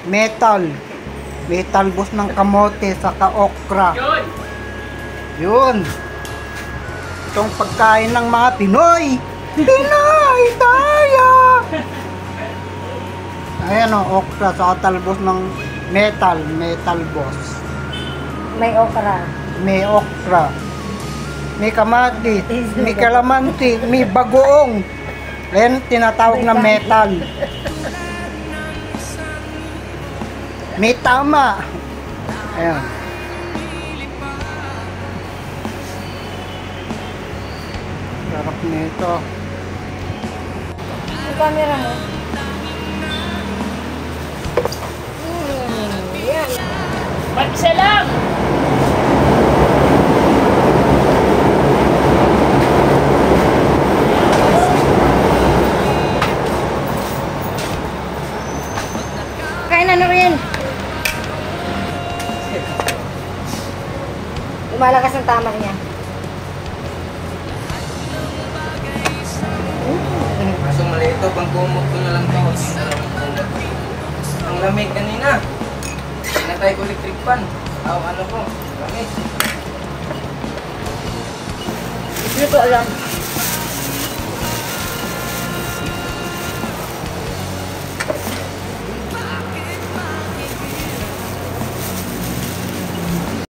metal. May talbos ng kamote saka okra. Yun. Itong pagkain ng mga Pinoy. Pinoy tayo! Ayan o, okra saka talbos ng metal. Metal boss. May okra. May okra. May kamatis. May kalamansi. May bagoong. Ayan, tinatawag na metal. May tama. Ayan. Sarap nito. Yung camera mo. Yan. Mag-isa lang! Kain na rin. Lumalakas ang tama niya. Kaso mali ito, pang kumot ko na lang to. Ang lamig kanina. Pinatay ko electric fan. Ano ko, lamig. Hindi ko alam.